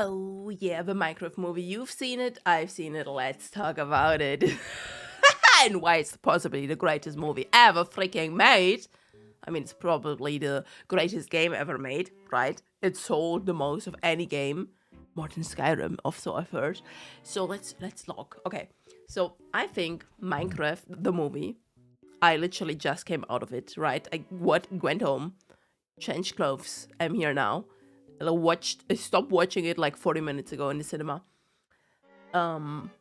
Oh yeah, the Minecraft movie. You've seen it, I've seen it. Let's talk about it. And why it's possibly the greatest movie ever freaking made. I mean, it's probably the greatest game ever made, right? It sold the most of any game, more than Skyrim, also I've heard. So let's look. Okay, so I think Minecraft the movie. I literally just came out of it, right? I went home, changed clothes. I'm here now. I stopped watching it like 40 minutes ago in the cinema. Um,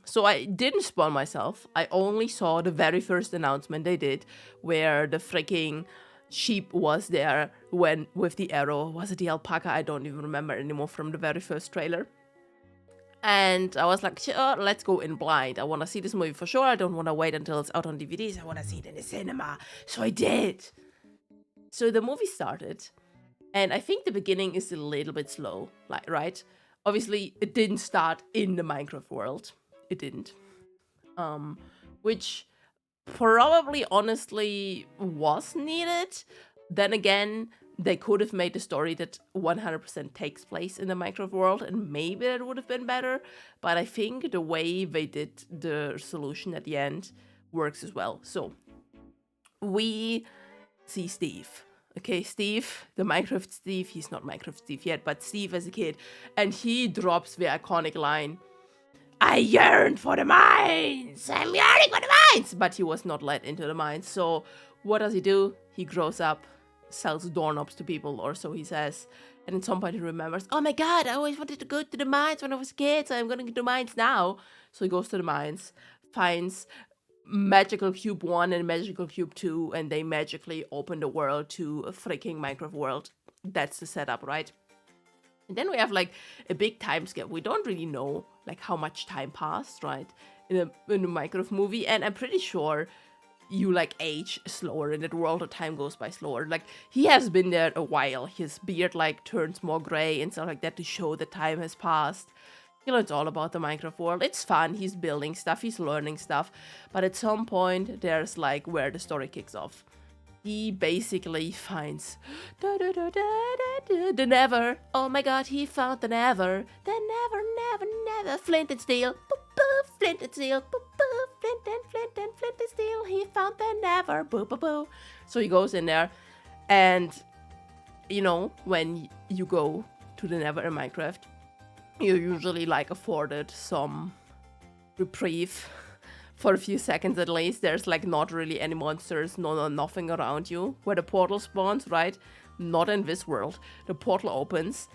So I didn't spoil myself. I only saw the very first announcement they did, where the freaking sheep was there when with the arrow. Was it the alpaca? I don't even remember anymore from the very first trailer. And I was like, sure, let's go in blind. I want to see this movie for sure. I don't want to wait until it's out on DVDs. I want to see it in the cinema. So I did. So the movie started, and I think the beginning is a little bit slow, like, right? Obviously, it didn't start in the Minecraft world. It didn't. Which probably honestly was needed. Then again, they could have made a story that 100% takes place in the Minecraft world, and maybe that would have been better. But I think the way they did the solution at the end works as well. So we see Steve. Okay, Steve, the Minecraft Steve, he's not Minecraft Steve yet, but Steve as a kid, and he drops the iconic line, I yearn for the mines! I'm yearning for the mines! But he was not let into the mines, so what does he do? He grows up, sells doorknobs to people, or so he says, and at some point he remembers, oh my god, I always wanted to go to the mines when I was a kid, so I'm gonna go to the mines now. So he goes to the mines, finds Magical Cube 1 and Magical Cube 2, and they magically open the world to a freaking Minecraft world. That's the setup, right? And then we have like a big time skip. We don't really know like how much time passed, right? In a Minecraft movie, and I'm pretty sure you like age slower in that world, or time goes by slower. Like he has been there a while. His beard like turns more gray and stuff like that to show that time has passed. You know, it's all about the Minecraft world. It's fun. He's building stuff. He's learning stuff. But at some point, there's like where the story kicks off. He basically finds the Nether. Oh my god, he found the Nether. The Nether. Flint and steel. Flint and steel. Flint and steel. He found the Nether. So he goes in there, and you know, when you go to the Nether in Minecraft, you're usually like afforded some reprieve for a few seconds at least. There's like not really any monsters, nothing around you. Where the portal spawns, right? Not in this world. The portal opens,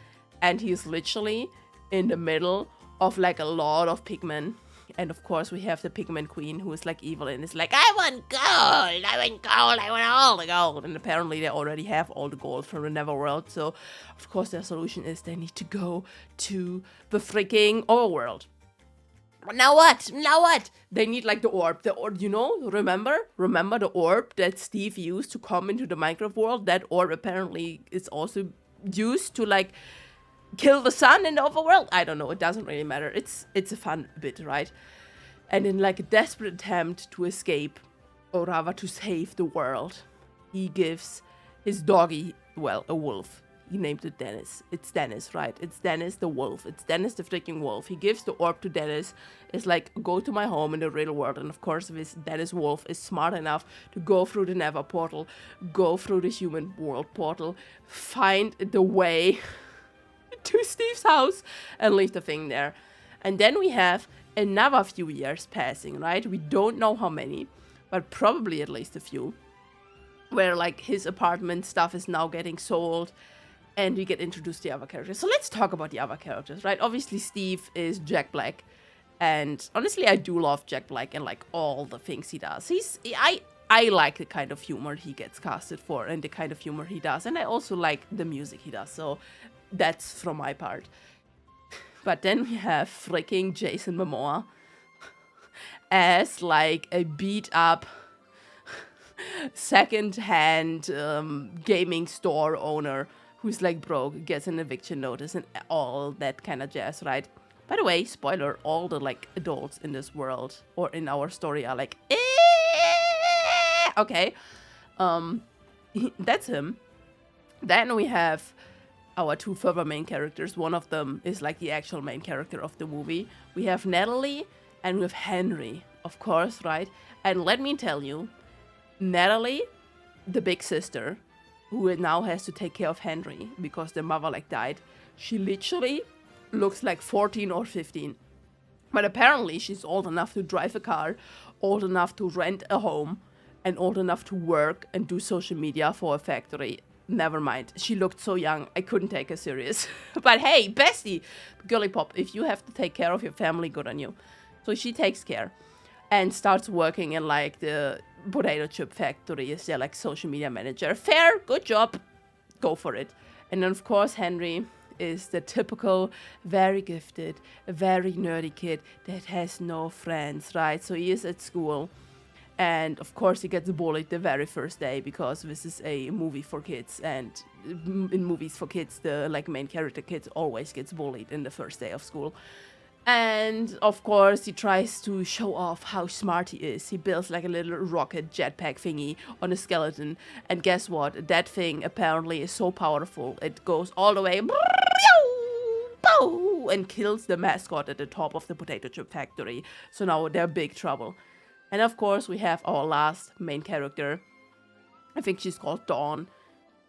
and he's literally in the middle of like a lot of pigmen. And of course we have the pigment queen, who is like evil and is like, I want gold, I want all the gold. And apparently they already have all the gold from the Netherworld. So of course their solution is they need to go to the freaking overworld. Now what? They need like the orb. The orb, you know, remember the orb that Steve used to come into the Minecraft world? That orb apparently is also used to like kill the sun in the overworld. I don't know, it doesn't really matter. It's a fun bit, right? And in like a desperate attempt to escape, or rather to save the world, he gives his doggy, well, a wolf. He named it Dennis. It's Dennis, right? It's Dennis the wolf. It's Dennis the freaking wolf. He gives the orb to Dennis. It's like, go to my home in the real world. And of course, this Dennis wolf is smart enough to go through the Nether portal, go through the human world portal, find the way to Steve's house, and leave the thing there. And then we have another few years passing, right? We don't know how many, but probably at least a few, where like his apartment stuff is now getting sold, and we get introduced to the other characters. So let's talk about the other characters, right? Obviously, Steve is Jack Black, and honestly, I do love Jack Black and like all the things he does. I like the kind of humor he gets casted for and the kind of humor he does, and I also like the music he does. So that's from my part. But then we have freaking Jason Momoa as like a beat up second-hand gaming store owner who's like broke, gets an eviction notice and all that kind of jazz, right? By the way, spoiler, all the like adults in this world or in our story are like, okay. That's him. Then we have our two further main characters. One of them is like the actual main character of the movie. We have Natalie and we have Henry, of course, right? And let me tell you, Natalie, the big sister, who now has to take care of Henry because their mother like died, she literally looks like 14 or 15. But apparently she's old enough to drive a car, old enough to rent a home, and old enough to work and do social media for a factory. Never mind. She looked so young, I couldn't take her serious. But hey, bestie, girly pop, if you have to take care of your family, good on you. So she takes care and starts working in like the potato chip factory as their like social media manager. Fair, good job, go for it. And then of course Henry is the typical, very gifted, very nerdy kid that has no friends, right? So he is at school. And of course he gets bullied the very first day because this is a movie for kids, and in movies for kids the like main character kids always gets bullied in the first day of school. And of course he tries to show off how smart he is. He builds like a little rocket jetpack thingy on a skeleton, and guess what, that thing apparently is so powerful it goes all the way and kills the mascot at the top of the potato chip factory. So now they're big trouble. And of course, we have our last main character. I think she's called Dawn.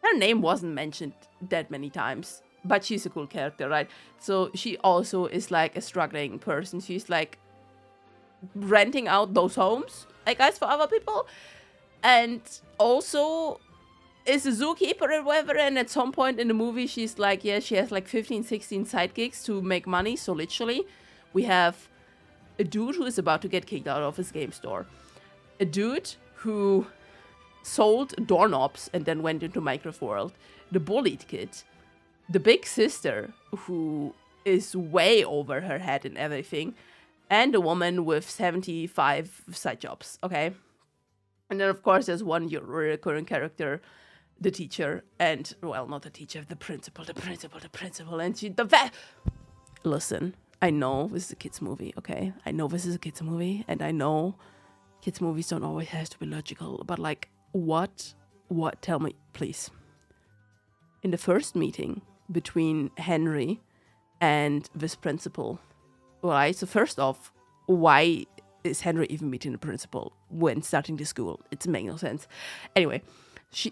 Her name wasn't mentioned that many times, but she's a cool character, right? So she also is like a struggling person. She's like renting out those homes, I guess, for other people. And also is a zookeeper or whatever. And at some point in the movie, she's like, yeah, she has like 15, 16 side gigs to make money. So literally, we have a dude who is about to get kicked out of his game store. A dude who sold doorknobs and then went into Minecraft World. The bullied kid. The big sister who is way over her head and everything. And a woman with 75 side jobs, okay? And then of course there's one recurring character, the teacher. And, well, not the teacher, the principal. And she, listen. I know this is a kid's movie, okay? I know this is a kid's movie, and I know kids' movies don't always have to be logical, but like, what, tell me, please. In the first meeting between Henry and this principal, right? So first off, why is Henry even meeting the principal when starting the school? It makes no sense. Anyway,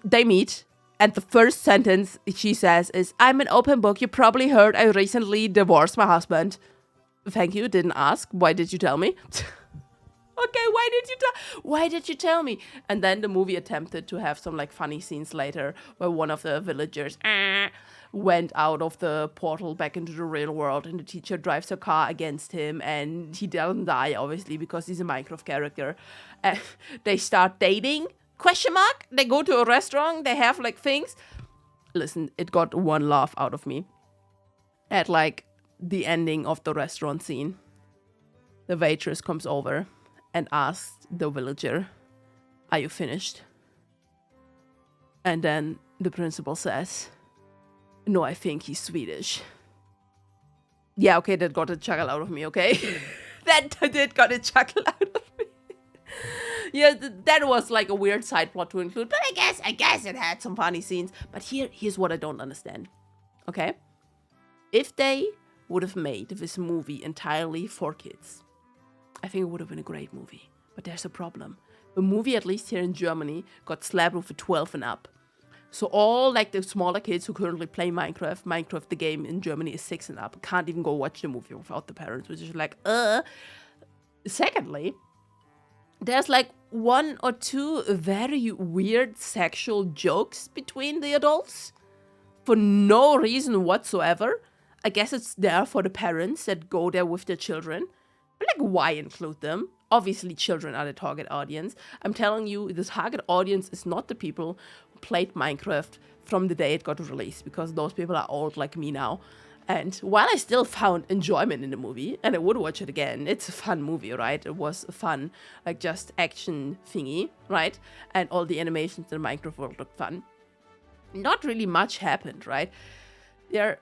they meet. And the first sentence she says is, I'm an open book. You probably heard I recently divorced my husband. Thank you, didn't ask. Why did you tell me? Okay, why did you tell me? And then the movie attempted to have some like funny scenes later where one of the villagers went out of the portal back into the real world, and the teacher drives her car against him, and he doesn't die, obviously, because he's a Minecraft character. They start dating? ? They go to a restaurant, they have like things. Listen, it got one laugh out of me. At like the ending of the restaurant scene, the waitress comes over and asks the villager, are you finished? And then the principal says, no, I think he's Swedish. Yeah, okay, that got a chuckle out of me, okay? That did got a chuckle out of me. Yeah, that was like a weird side plot to include, but I guess it had some funny scenes. But here's what I don't understand, okay? If they would have made this movie entirely for kids, I think it would have been a great movie. But there's a problem. The movie, at least here in Germany, got slapped with a 12 and up. So all like the smaller kids who currently play Minecraft the game in Germany is 6 and up, can't even go watch the movie without the parents, which is like, Secondly, there's like 1 or 2 very weird sexual jokes between the adults for no reason whatsoever. I guess it's there for the parents that go there with their children. But like, why include them? Obviously, children are the target audience. I'm telling you, the target audience is not the people who played Minecraft from the day it got released, because those people are old like me now. And while I still found enjoyment in the movie, and I would watch it again, it's a fun movie, right? It was fun, like just action thingy, right? And all the animations in the Minecraft world looked fun. Not really much happened, right? They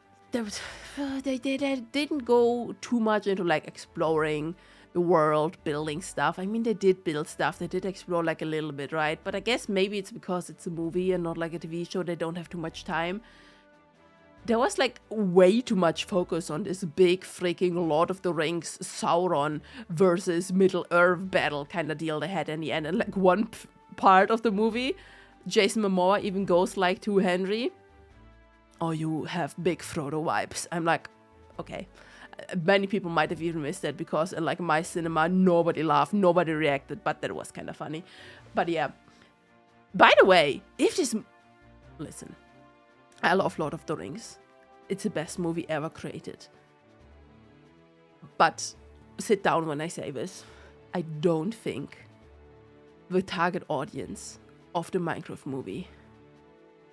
didn't go too much into like exploring the world, building stuff. I mean, they did build stuff, they did explore like a little bit, right? But I guess maybe it's because it's a movie and not like a TV show, they don't have too much time. there was like way too much focus on this big freaking Lord of the Rings Sauron versus Middle Earth battle kind of deal they had in the end. And like one part of the movie, Jason Momoa even goes like to Henry, "Oh, you have big Frodo vibes." I'm like, okay. Many people might have even missed that because in like my cinema, nobody laughed, nobody reacted, but that was kind of funny. But yeah. By the way, listen, I love Lord of the Rings. It's the best movie ever created. But sit down when I say this. I don't think the target audience of the Minecraft movie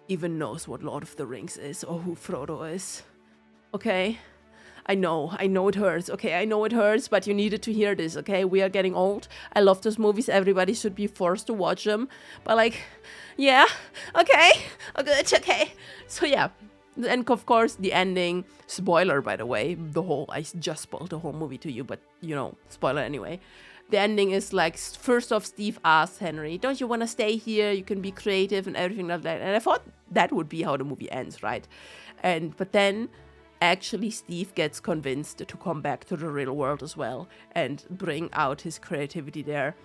even knows what Lord of the Rings is or who Frodo is. Okay? I know it hurts. Okay, I know it hurts, but you needed to hear this, okay? We are getting old. I love those movies. Everybody should be forced to watch them. But like, yeah, okay, oh, good, okay. So yeah, and of course the ending, spoiler by the way, I just spoiled the whole movie to you, but you know, spoiler anyway. The ending is like, first off, Steve asks Henry, "Don't you want to stay here? You can be creative and everything like that." And I thought that would be how the movie ends, right? But then actually Steve gets convinced to come back to the real world as well and bring out his creativity there.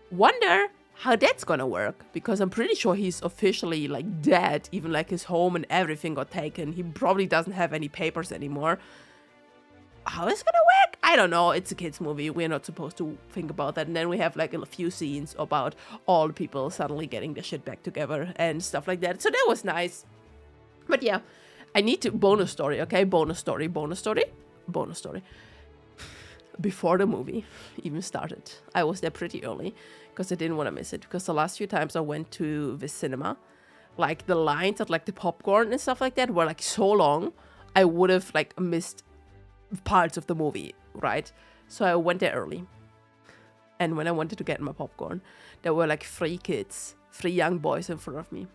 Wonder how that's gonna work, because I'm pretty sure he's officially like dead, even like his home and everything got taken. He probably doesn't have any papers anymore. How is it gonna work? I don't know. It's a kids movie. We're not supposed to think about that. And then we have like a few scenes about all the people suddenly getting their shit back together and stuff like that. So that was nice. But yeah, I need to bonus story, okay? Bonus story. Before the movie even started, I was there pretty early because I didn't want to miss it. Because the last few times I went to the cinema, like the lines at like the popcorn and stuff like that were like so long, I would have like missed parts of the movie, right? So I went there early. And when I wanted to get my popcorn, there were like 3 young boys in front of me.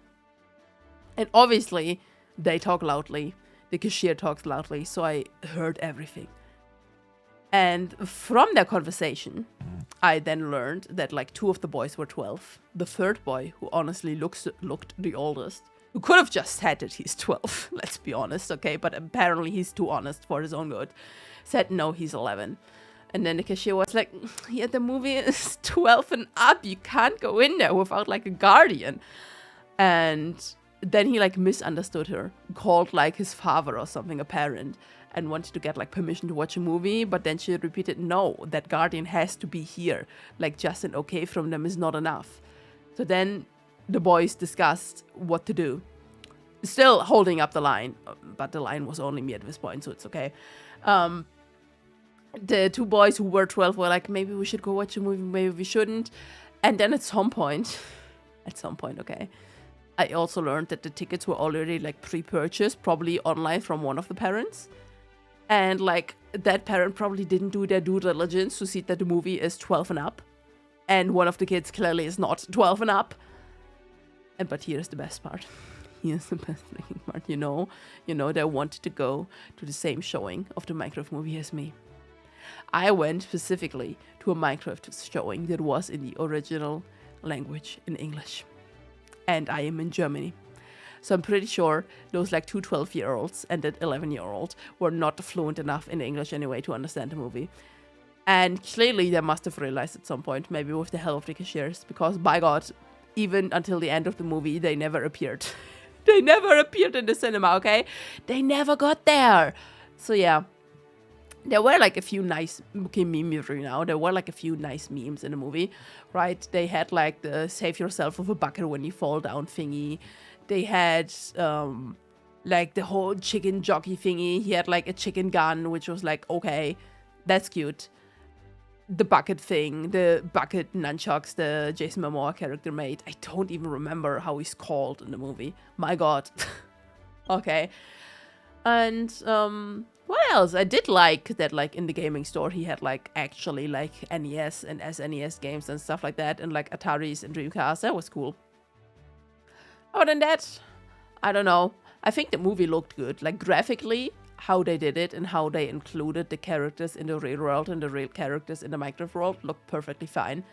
And obviously, they talk loudly. The cashier talks loudly, so I heard everything. And from their conversation, I then learned that like 2 of the boys were 12. The third boy, who honestly looked the oldest, who could have just said that he's 12, let's be honest, okay? But apparently he's too honest for his own good, said no, he's 11. And then the cashier was like, "Yeah, the movie is 12 and up. You can't go in there without like a guardian." And then he like misunderstood her, called like his father or something, a parent, and wanted to get like permission to watch a movie. But then she repeated, "No, that guardian has to be here. Like just an okay from them is not enough." So then the boys discussed what to do. Still holding up the line, but the line was only me at this point, so it's okay. The 2 boys who were 12 were like, "Maybe we should go watch a movie, maybe we shouldn't." And then at some point, okay, I also learned that the tickets were already like pre-purchased, probably online from one of the parents. And like that parent probably didn't do their due diligence to see that the movie is 12 and up. And one of the kids clearly is not 12 and up. But here's the best part. Here's the best freaking part. You know, they wanted to go to the same showing of the Minecraft movie as me. I went specifically to a Minecraft showing that was in the original language in English. And I am in Germany. So I'm pretty sure those like 2 12-year-olds and that 11-year-old were not fluent enough in English anyway to understand the movie. And clearly they must have realized at some point, maybe with the help of the cashiers, because by God, even until the end of the movie, they never appeared. They never appeared in the cinema, okay? They never got there. So yeah. There were like a few nice, okay, memery now. There were like a few nice memes in the movie, right? They had like the save yourself with a bucket when you fall down thingy. They had like the whole chicken jockey thingy. He had like a chicken gun, which was like, okay, that's cute. The bucket thing, the bucket nunchucks, the Jason Momoa character made. I don't even remember how he's called in the movie. My God. Okay. And what else? I did like that, like in the gaming store, he had like actually like NES and SNES games and stuff like that, and like Ataris and Dreamcast. That was cool. Other than that, I don't know. I think the movie looked good. Like graphically, how they did it and how they included the characters in the real world and the real characters in the Minecraft world looked perfectly fine.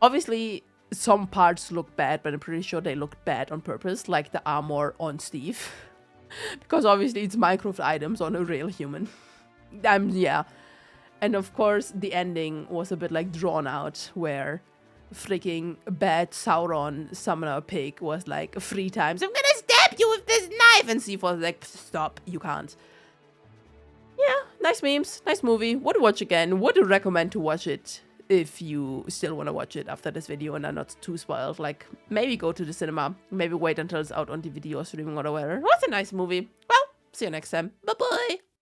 Obviously, some parts look bad, but I'm pretty sure they looked bad on purpose, like the armor on Steve. Because obviously it's Minecraft items on a real human. Yeah. And of course, the ending was a bit like drawn out, where freaking bad Sauron summoner pig was like 3 times, I'm gonna stab you with this knife! And Sif was like, stop, you can't. Yeah, nice memes, nice movie. Would watch again. Would recommend to watch it if you still want to watch it after this video and are not too spoiled. Like, maybe go to the cinema. Maybe wait until it's out on DVD or streaming or whatever. It was a nice movie. Well, see you next time. Bye-bye.